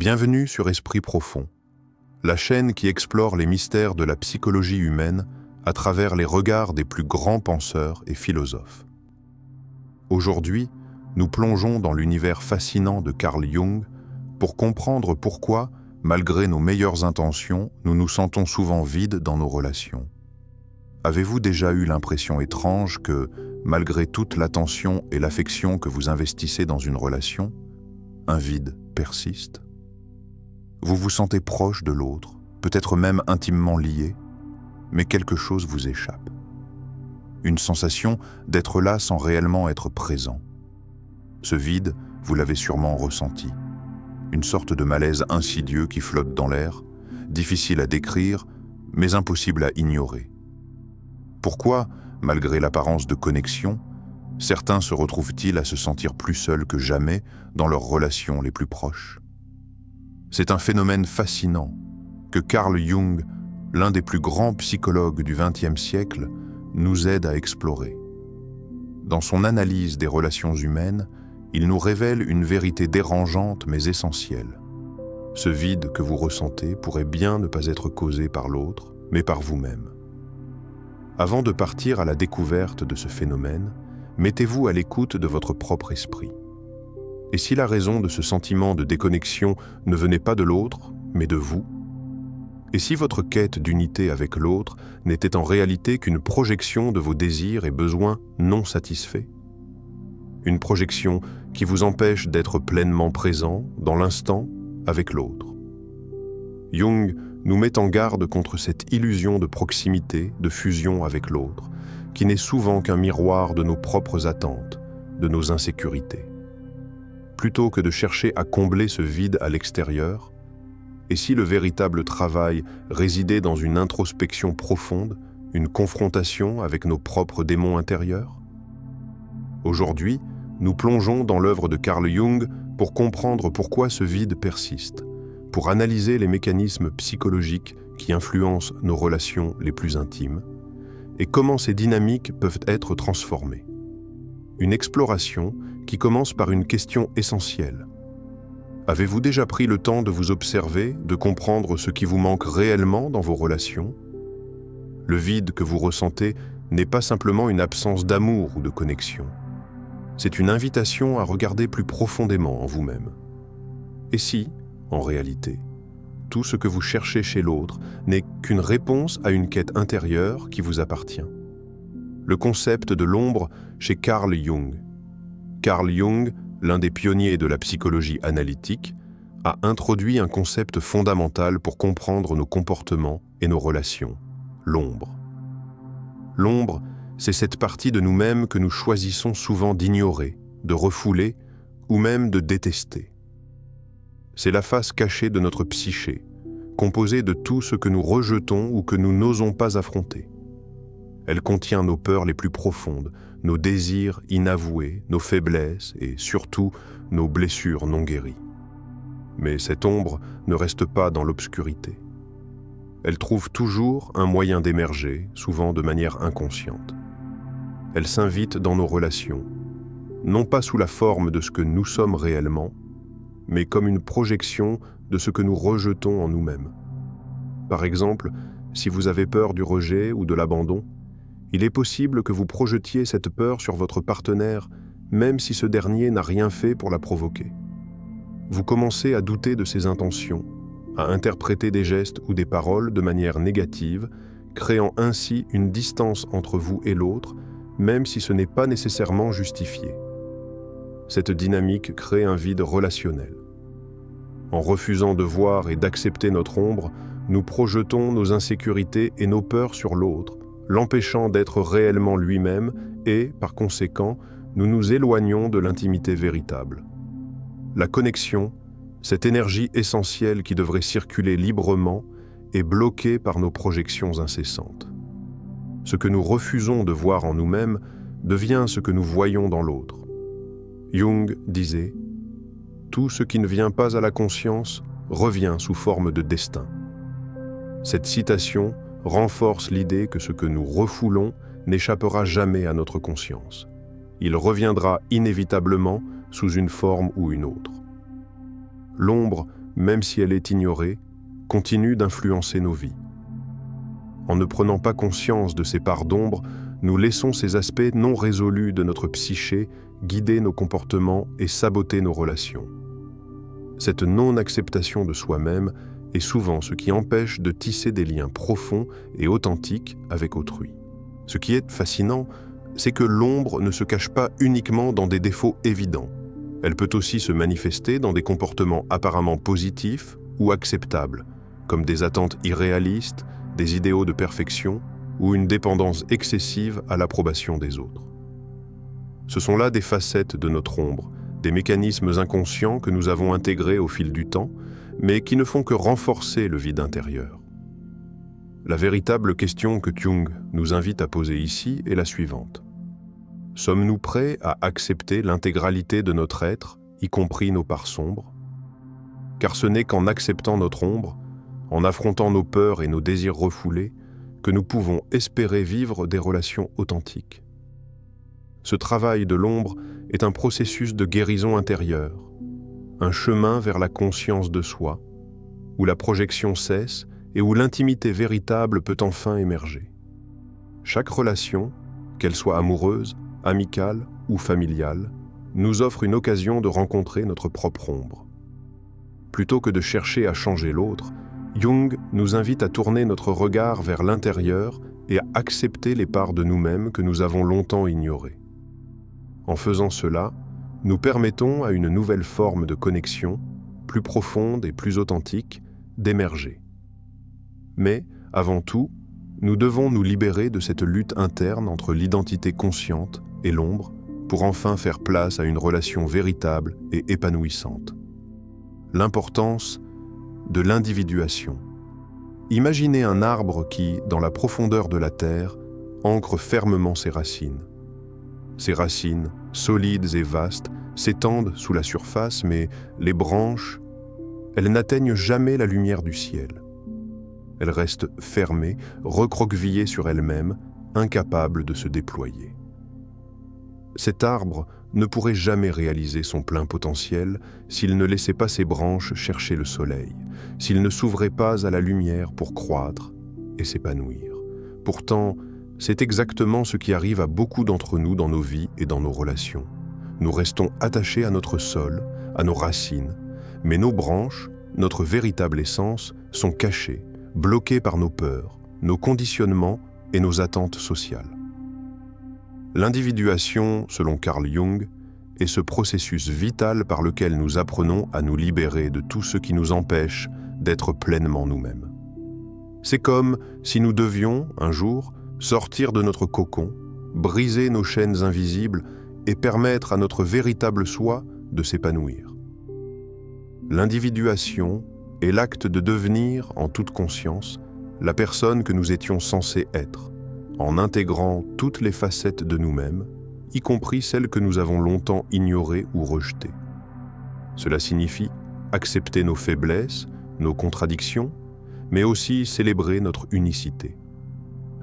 Bienvenue sur Esprit Profond, la chaîne qui explore les mystères de la psychologie humaine à travers les regards des plus grands penseurs et philosophes. Aujourd'hui, nous plongeons dans l'univers fascinant de Carl Jung pour comprendre pourquoi, malgré nos meilleures intentions, nous nous sentons souvent vides dans nos relations. Avez-vous déjà eu l'impression étrange que, malgré toute l'attention et l'affection que vous investissez dans une relation, un vide persiste? Vous vous sentez proche de l'autre, peut-être même intimement lié, mais quelque chose vous échappe. Une sensation d'être là sans réellement être présent. Ce vide, vous l'avez sûrement ressenti. Une sorte de malaise insidieux qui flotte dans l'air, difficile à décrire, mais impossible à ignorer. Pourquoi, malgré l'apparence de connexion, certains se retrouvent-ils à se sentir plus seuls que jamais dans leurs relations les plus proches? C'est un phénomène fascinant que Carl Jung, l'un des plus grands psychologues du XXe siècle, nous aide à explorer. Dans son analyse des relations humaines, il nous révèle une vérité dérangeante mais essentielle. Ce vide que vous ressentez pourrait bien ne pas être causé par l'autre, mais par vous-même. Avant de partir à la découverte de ce phénomène, mettez-vous à l'écoute de votre propre esprit. Et si la raison de ce sentiment de déconnexion ne venait pas de l'autre, mais de vous? Et si votre quête d'unité avec l'autre n'était en réalité qu'une projection de vos désirs et besoins non satisfaits? Une projection qui vous empêche d'être pleinement présent, dans l'instant, avec l'autre. Jung nous met en garde contre cette illusion de proximité, de fusion avec l'autre, qui n'est souvent qu'un miroir de nos propres attentes, de nos insécurités. Plutôt que de chercher à combler ce vide à l'extérieur, et si le véritable travail résidait dans une introspection profonde, une confrontation avec nos propres démons intérieurs? Aujourd'hui, nous plongeons dans l'œuvre de Carl Jung pour comprendre pourquoi ce vide persiste, pour analyser les mécanismes psychologiques qui influencent nos relations les plus intimes, et comment ces dynamiques peuvent être transformées. Une exploration qui commence par une question essentielle. Avez-vous déjà pris le temps de vous observer, de comprendre ce qui vous manque réellement dans vos relations? Le vide que vous ressentez n'est pas simplement une absence d'amour ou de connexion. C'est une invitation à regarder plus profondément en vous-même. Et si, en réalité, tout ce que vous cherchez chez l'autre n'est qu'une réponse à une quête intérieure qui vous appartient? Le concept de l'ombre chez Carl Jung. Carl Jung, l'un des pionniers de la psychologie analytique, a introduit un concept fondamental pour comprendre nos comportements et nos relations, l'ombre. L'ombre, c'est cette partie de nous-mêmes que nous choisissons souvent d'ignorer, de refouler ou même de détester. C'est la face cachée de notre psyché, composée de tout ce que nous rejetons ou que nous n'osons pas affronter. Elle contient nos peurs les plus profondes, nos désirs inavoués, nos faiblesses et surtout nos blessures non guéries. Mais cette ombre ne reste pas dans l'obscurité. Elle trouve toujours un moyen d'émerger, souvent de manière inconsciente. Elle s'invite dans nos relations, non pas sous la forme de ce que nous sommes réellement, mais comme une projection de ce que nous rejetons en nous-mêmes. Par exemple, si vous avez peur du rejet ou de l'abandon, il est possible que vous projetiez cette peur sur votre partenaire, même si ce dernier n'a rien fait pour la provoquer. Vous commencez à douter de ses intentions, à interpréter des gestes ou des paroles de manière négative, créant ainsi une distance entre vous et l'autre, même si ce n'est pas nécessairement justifié. Cette dynamique crée un vide relationnel. En refusant de voir et d'accepter notre ombre, nous projetons nos insécurités et nos peurs sur l'autre, l'empêchant d'être réellement lui-même et, par conséquent, nous nous éloignons de l'intimité véritable. La connexion, cette énergie essentielle qui devrait circuler librement, est bloquée par nos projections incessantes. Ce que nous refusons de voir en nous-mêmes devient ce que nous voyons dans l'autre. Jung disait « Tout ce qui ne vient pas à la conscience revient sous forme de destin ». Cette citation renforce l'idée que ce que nous refoulons n'échappera jamais à notre conscience. Il reviendra inévitablement sous une forme ou une autre. L'ombre même si elle est ignorée, continue d'influencer nos vies. En ne prenant pas conscience de ces parts d'ombre, nous laissons ces aspects non résolus de notre psyché guider nos comportements et saboter nos relations. Cette non-acceptation de soi-même est souvent ce qui empêche de tisser des liens profonds et authentiques avec autrui. Ce qui est fascinant, c'est que l'ombre ne se cache pas uniquement dans des défauts évidents. Elle peut aussi se manifester dans des comportements apparemment positifs ou acceptables, comme des attentes irréalistes, des idéaux de perfection ou une dépendance excessive à l'approbation des autres. Ce sont là des facettes de notre ombre, des mécanismes inconscients que nous avons intégrés au fil du temps, mais qui ne font que renforcer le vide intérieur. La véritable question que Jung nous invite à poser ici est la suivante. Sommes-nous prêts à accepter l'intégralité de notre être, y compris nos parts sombres? Car ce n'est qu'en acceptant notre ombre, en affrontant nos peurs et nos désirs refoulés, que nous pouvons espérer vivre des relations authentiques. Ce travail de l'ombre est un processus de guérison intérieure, un chemin vers la conscience de soi, où la projection cesse et où l'intimité véritable peut enfin émerger. Chaque relation, qu'elle soit amoureuse, amicale ou familiale, nous offre une occasion de rencontrer notre propre ombre. Plutôt que de chercher à changer l'autre, Jung nous invite à tourner notre regard vers l'intérieur et à accepter les parts de nous-mêmes que nous avons longtemps ignorées. En faisant cela, nous permettons à une nouvelle forme de connexion, plus profonde et plus authentique, d'émerger. Mais, avant tout, nous devons nous libérer de cette lutte interne entre l'identité consciente et l'ombre pour enfin faire place à une relation véritable et épanouissante. L'importance de l'individuation. Imaginez un arbre qui, dans la profondeur de la terre, ancre fermement ses racines. Ces racines, solides et vastes, s'étendent sous la surface, mais les branches, elles n'atteignent jamais la lumière du ciel. Elles restent fermées, recroquevillées sur elles-mêmes, incapables de se déployer. Cet arbre ne pourrait jamais réaliser son plein potentiel s'il ne laissait pas ses branches chercher le soleil, s'il ne s'ouvrait pas à la lumière pour croître et s'épanouir. Pourtant, c'est exactement ce qui arrive à beaucoup d'entre nous dans nos vies et dans nos relations. Nous restons attachés à notre sol, à nos racines, mais nos branches, notre véritable essence, sont cachées, bloquées par nos peurs, nos conditionnements et nos attentes sociales. L'individuation, selon Carl Jung, est ce processus vital par lequel nous apprenons à nous libérer de tout ce qui nous empêche d'être pleinement nous-mêmes. C'est comme si nous devions, un jour, sortir de notre cocon, briser nos chaînes invisibles et permettre à notre véritable soi de s'épanouir. L'individuation est l'acte de devenir, en toute conscience, la personne que nous étions censés être, en intégrant toutes les facettes de nous-mêmes, y compris celles que nous avons longtemps ignorées ou rejetées. Cela signifie accepter nos faiblesses, nos contradictions, mais aussi célébrer notre unicité.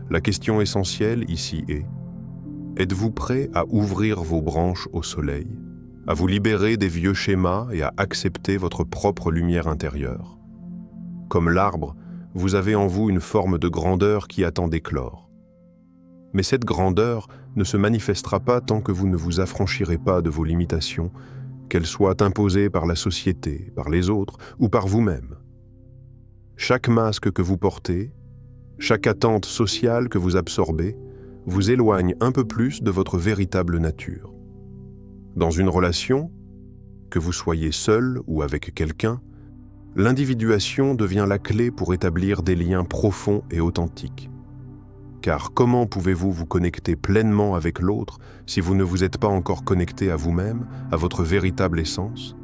La question essentielle ici est: êtes-vous prêt à ouvrir vos branches au soleil, à vous libérer des vieux schémas et à accepter votre propre lumière intérieure? Comme l'arbre, vous avez en vous une forme de grandeur qui attend d'éclore. Mais cette grandeur ne se manifestera pas tant que vous ne vous affranchirez pas de vos limitations, qu'elles soient imposées par la société, par les autres ou par vous-même. Chaque masque que vous portez, chaque attente sociale que vous absorbez, vous éloigne un peu plus de votre véritable nature. Dans une relation, que vous soyez seul ou avec quelqu'un, l'individuation devient la clé pour établir des liens profonds et authentiques. Car comment pouvez-vous vous connecter pleinement avec l'autre si vous ne vous êtes pas encore connecté à vous-même, à votre véritable essence?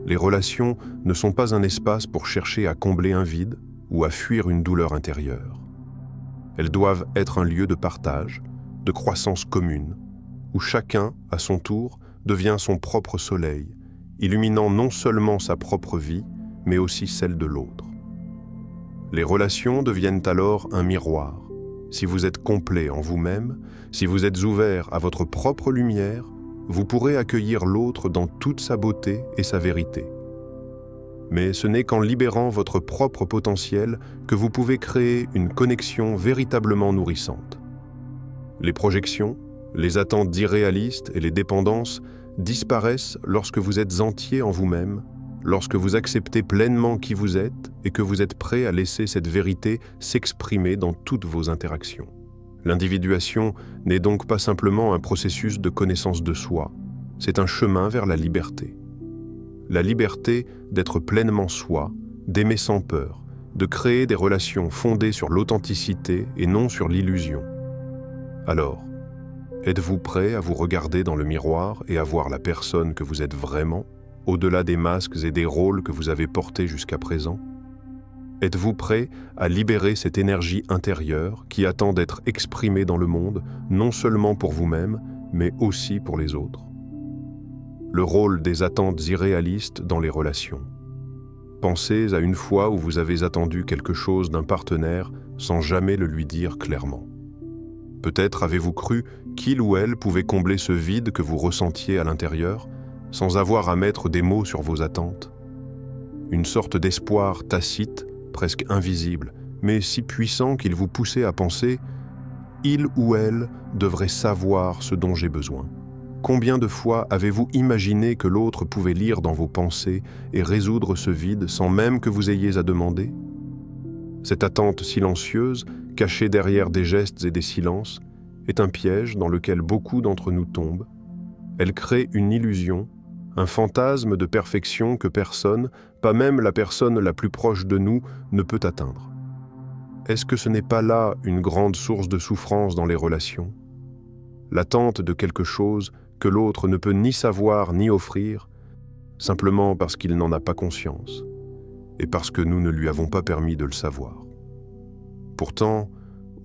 Les relations ne sont pas un espace pour chercher à combler un vide ou à fuir une douleur intérieure. Elles doivent être un lieu de partage, de croissance commune, où chacun, à son tour, devient son propre soleil, illuminant non seulement sa propre vie, mais aussi celle de l'autre. Les relations deviennent alors un miroir. Si vous êtes complet en vous-même, si vous êtes ouvert à votre propre lumière, vous pourrez accueillir l'autre dans toute sa beauté et sa vérité. Mais ce n'est qu'en libérant votre propre potentiel que vous pouvez créer une connexion véritablement nourrissante. Les projections, les attentes irréalistes et les dépendances disparaissent lorsque vous êtes entier en vous-même, lorsque vous acceptez pleinement qui vous êtes et que vous êtes prêt à laisser cette vérité s'exprimer dans toutes vos interactions. L'individuation n'est donc pas simplement un processus de connaissance de soi, c'est un chemin vers la liberté. La liberté d'être pleinement soi, d'aimer sans peur, de créer des relations fondées sur l'authenticité et non sur l'illusion. Alors, êtes-vous prêt à vous regarder dans le miroir et à voir la personne que vous êtes vraiment, au-delà des masques et des rôles que vous avez portés jusqu'à présent? Êtes-vous prêt à libérer cette énergie intérieure qui attend d'être exprimée dans le monde, non seulement pour vous-même, mais aussi pour les autres? Le rôle des attentes irréalistes dans les relations. Pensez à une fois où vous avez attendu quelque chose d'un partenaire sans jamais le lui dire clairement. Peut-être avez-vous cru qu'il ou elle pouvait combler ce vide que vous ressentiez à l'intérieur, sans avoir à mettre des mots sur vos attentes. Une sorte d'espoir tacite, presque invisible, mais si puissant qu'il vous poussait à penser « il ou elle devrait savoir ce dont j'ai besoin ». Combien de fois avez-vous imaginé que l'autre pouvait lire dans vos pensées et résoudre ce vide sans même que vous ayez à demander? Cette attente silencieuse, cachée derrière des gestes et des silences, est un piège dans lequel beaucoup d'entre nous tombent. Elle crée une illusion, un fantasme de perfection que personne, pas même la personne la plus proche de nous, ne peut atteindre. Est-ce que ce n'est pas là une grande source de souffrance dans les relations? L'attente de quelque chose que l'autre ne peut ni savoir ni offrir, simplement parce qu'il n'en a pas conscience, et parce que nous ne lui avons pas permis de le savoir. Pourtant,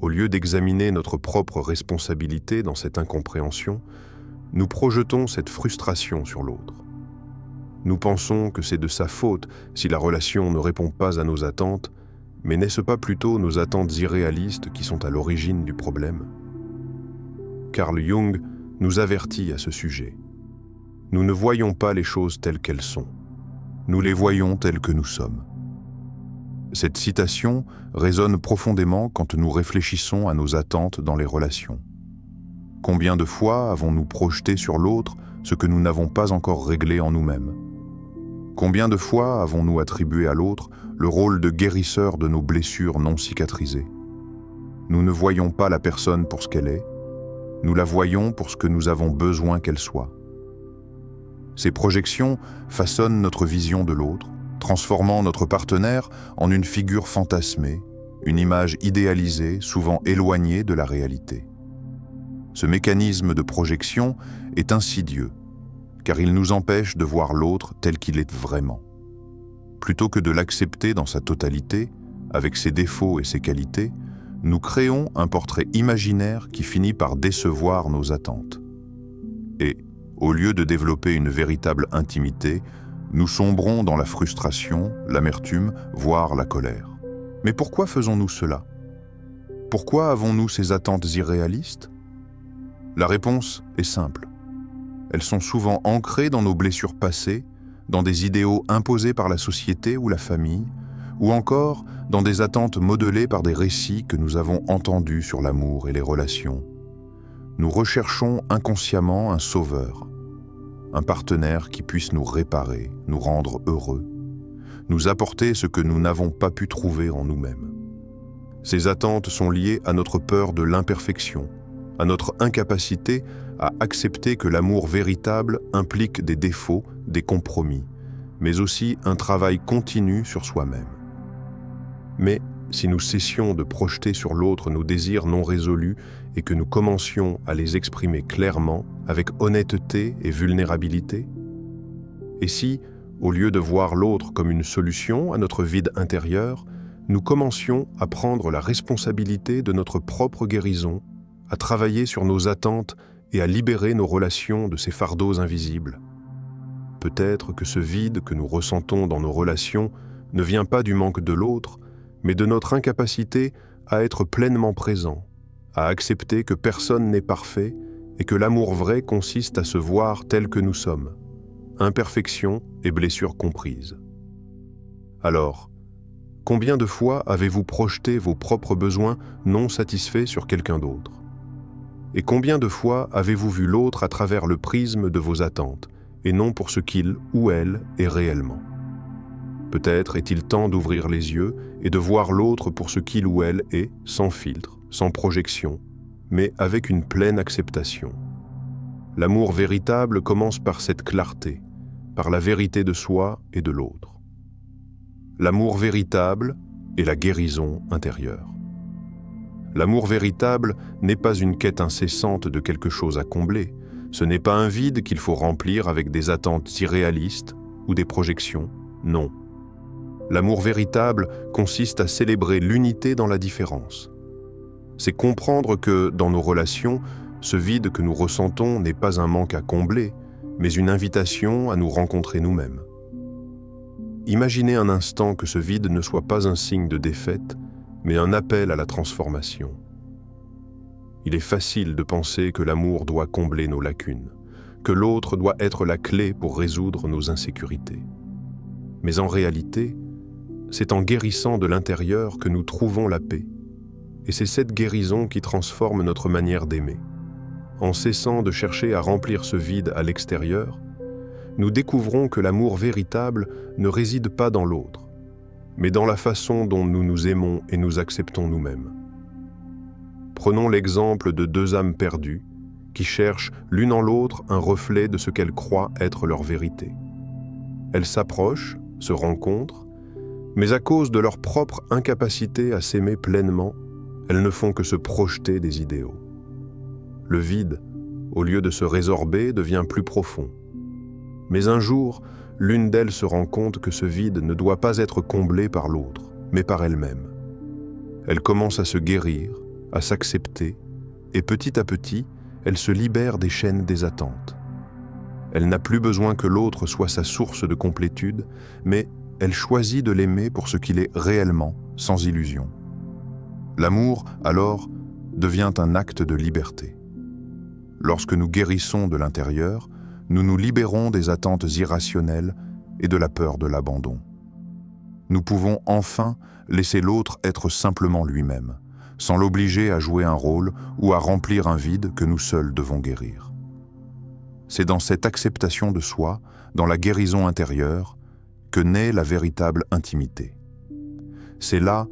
au lieu d'examiner notre propre responsabilité dans cette incompréhension, nous projetons cette frustration sur l'autre. Nous pensons que c'est de sa faute si la relation ne répond pas à nos attentes, mais n'est-ce pas plutôt nos attentes irréalistes qui sont à l'origine du problème? Carl Jung nous avertit à ce sujet. Nous ne voyons pas les choses telles qu'elles sont. Nous les voyons telles que nous sommes. Cette citation résonne profondément quand nous réfléchissons à nos attentes dans les relations. Combien de fois avons-nous projeté sur l'autre ce que nous n'avons pas encore réglé en nous-mêmes? Combien de fois avons-nous attribué à l'autre le rôle de guérisseur de nos blessures non cicatrisées? Nous ne voyons pas la personne pour ce qu'elle est, nous la voyons pour ce que nous avons besoin qu'elle soit. Ces projections façonnent notre vision de l'autre, transformant notre partenaire en une figure fantasmée, une image idéalisée, souvent éloignée de la réalité. Ce mécanisme de projection est insidieux, car il nous empêche de voir l'autre tel qu'il est vraiment. Plutôt que de l'accepter dans sa totalité, avec ses défauts et ses qualités, nous créons un portrait imaginaire qui finit par décevoir nos attentes. Et, au lieu de développer une véritable intimité, nous sombrons dans la frustration, l'amertume, voire la colère. Mais pourquoi faisons-nous cela? Pourquoi avons-nous ces attentes irréalistes? La réponse est simple. Elles sont souvent ancrées dans nos blessures passées, dans des idéaux imposés par la société ou la famille, ou encore dans des attentes modelées par des récits que nous avons entendus sur l'amour et les relations. Nous recherchons inconsciemment un sauveur, un partenaire qui puisse nous réparer, nous rendre heureux, nous apporter ce que nous n'avons pas pu trouver en nous-mêmes. Ces attentes sont liées à notre peur de l'imperfection, à notre incapacité à accepter que l'amour véritable implique des défauts, des compromis, mais aussi un travail continu sur soi-même. Mais si nous cessions de projeter sur l'autre nos désirs non résolus et que nous commencions à les exprimer clairement, avec honnêteté et vulnérabilité? Et si, au lieu de voir l'autre comme une solution à notre vide intérieur, nous commencions à prendre la responsabilité de notre propre guérison, à travailler sur nos attentes et à libérer nos relations de ces fardeaux invisibles? Peut-être que ce vide que nous ressentons dans nos relations ne vient pas du manque de l'autre, mais de notre incapacité à être pleinement présent, à accepter que personne n'est parfait et que l'amour vrai consiste à se voir tel que nous sommes, imperfection et blessures comprises. Alors, combien de fois avez-vous projeté vos propres besoins non satisfaits sur quelqu'un d'autre? Et combien de fois avez-vous vu l'autre à travers le prisme de vos attentes, et non pour ce qu'il ou elle est réellement? Peut-être est-il temps d'ouvrir les yeux et de voir l'autre pour ce qu'il ou elle est, sans filtre, sans projection, mais avec une pleine acceptation. L'amour véritable commence par cette clarté, par la vérité de soi et de l'autre. L'amour véritable est la guérison intérieure. L'amour véritable n'est pas une quête incessante de quelque chose à combler, ce n'est pas un vide qu'il faut remplir avec des attentes irréalistes ou des projections, non. L'amour véritable consiste à célébrer l'unité dans la différence. C'est comprendre que, dans nos relations, ce vide que nous ressentons n'est pas un manque à combler, mais une invitation à nous rencontrer nous-mêmes. Imaginez un instant que ce vide ne soit pas un signe de défaite, mais un appel à la transformation. Il est facile de penser que l'amour doit combler nos lacunes, que l'autre doit être la clé pour résoudre nos insécurités. Mais en réalité, c'est en guérissant de l'intérieur que nous trouvons la paix. Et c'est cette guérison qui transforme notre manière d'aimer. En cessant de chercher à remplir ce vide à l'extérieur, nous découvrons que l'amour véritable ne réside pas dans l'autre, mais dans la façon dont nous nous aimons et nous acceptons nous-mêmes. Prenons l'exemple de deux âmes perdues qui cherchent l'une en l'autre un reflet de ce qu'elles croient être leur vérité. Elles s'approchent, se rencontrent, mais à cause de leur propre incapacité à s'aimer pleinement, elles ne font que se projeter des idéaux. Le vide, au lieu de se résorber, devient plus profond. Mais un jour, l'une d'elles se rend compte que ce vide ne doit pas être comblé par l'autre, mais par elle-même. Elle commence à se guérir, à s'accepter, et petit à petit, elle se libère des chaînes des attentes. Elle n'a plus besoin que l'autre soit sa source de complétude, mais elle choisit de l'aimer pour ce qu'il est réellement, sans illusion. L'amour, alors, devient un acte de liberté. Lorsque nous guérissons de l'intérieur, nous nous libérons des attentes irrationnelles et de la peur de l'abandon. Nous pouvons enfin laisser l'autre être simplement lui-même, sans l'obliger à jouer un rôle ou à remplir un vide que nous seuls devons guérir. C'est dans cette acceptation de soi, dans la guérison intérieure, que naît la véritable intimité. C'est là,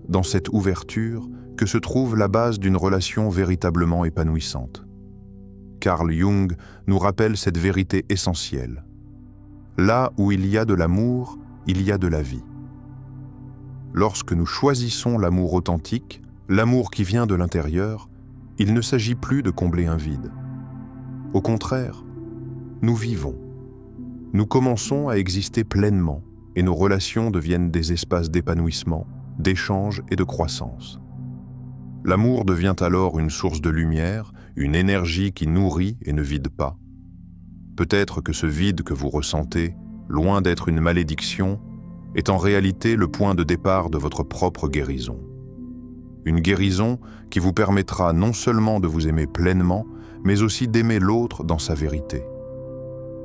dans cette ouverture, que se trouve la base d'une relation véritablement épanouissante. Carl Jung nous rappelle cette vérité essentielle. Là où il y a de l'amour, il y a de la vie. Lorsque nous choisissons l'amour authentique, l'amour qui vient de l'intérieur, il ne s'agit plus de combler un vide. Au contraire, nous vivons. Nous commençons à exister pleinement et nos relations deviennent des espaces d'épanouissement, d'échange et de croissance. L'amour devient alors une source de lumière, une énergie qui nourrit et ne vide pas. Peut-être que ce vide que vous ressentez, loin d'être une malédiction, est en réalité le point de départ de votre propre guérison. Une guérison qui vous permettra non seulement de vous aimer pleinement, mais aussi d'aimer l'autre dans sa vérité.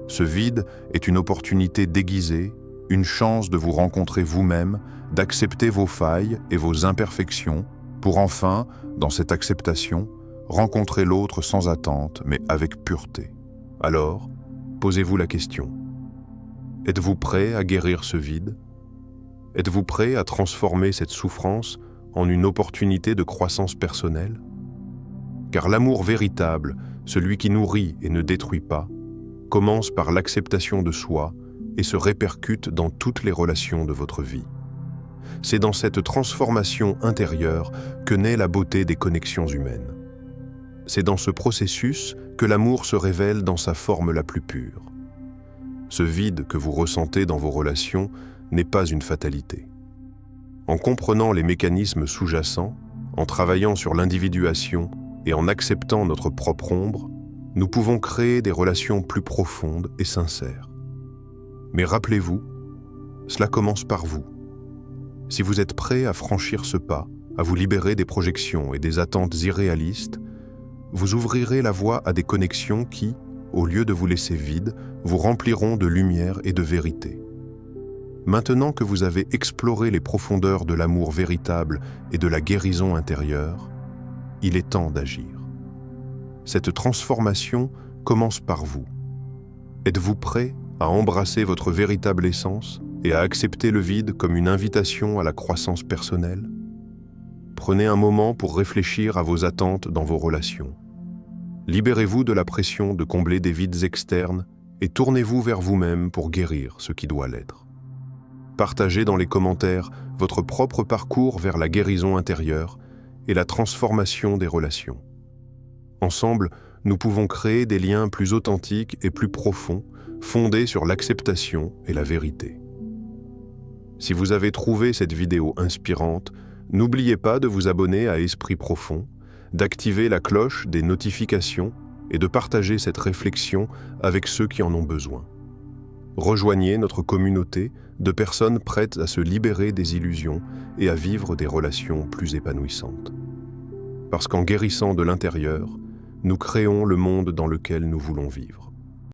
Ce vide est une opportunité déguisée, une chance de vous rencontrer vous-même, d'accepter vos failles et vos imperfections, pour enfin, dans cette acceptation, rencontrer l'autre sans attente, mais avec pureté. Alors, posez-vous la question. Êtes-vous prêt à guérir ce vide? Êtes-vous prêt à transformer cette souffrance en une opportunité de croissance personnelle? Car l'amour véritable, celui qui nourrit et ne détruit pas, commence par l'acceptation de soi et se répercute dans toutes les relations de votre vie. C'est dans cette transformation intérieure que naît la beauté des connexions humaines. C'est dans ce processus que l'amour se révèle dans sa forme la plus pure. Ce vide que vous ressentez dans vos relations n'est pas une fatalité. En comprenant les mécanismes sous-jacents, en travaillant sur l'individuation et en acceptant notre propre ombre, nous pouvons créer des relations plus profondes et sincères. Mais rappelez-vous, cela commence par vous. Si vous êtes prêt à franchir ce pas, à vous libérer des projections et des attentes irréalistes, vous ouvrirez la voie à des connexions qui, au lieu de vous laisser vides, vous rempliront de lumière et de vérité. Maintenant que vous avez exploré les profondeurs de l'amour véritable et de la guérison intérieure, il est temps d'agir. Cette transformation commence par vous. Êtes-vous prêt à embrasser votre véritable essence et à accepter le vide comme une invitation à la croissance personnelle? Prenez un moment pour réfléchir à vos attentes dans vos relations. Libérez-vous de la pression de combler des vides externes et tournez-vous vers vous-même pour guérir ce qui doit l'être. Partagez dans les commentaires votre propre parcours vers la guérison intérieure et la transformation des relations. Ensemble, nous pouvons créer des liens plus authentiques et plus profonds, fondés sur l'acceptation et la vérité. Si vous avez trouvé cette vidéo inspirante, n'oubliez pas de vous abonner à Esprit Profond, d'activer la cloche des notifications et de partager cette réflexion avec ceux qui en ont besoin. Rejoignez notre communauté de personnes prêtes à se libérer des illusions et à vivre des relations plus épanouissantes. Parce qu'en guérissant de l'intérieur, nous créons le monde dans lequel nous voulons vivre.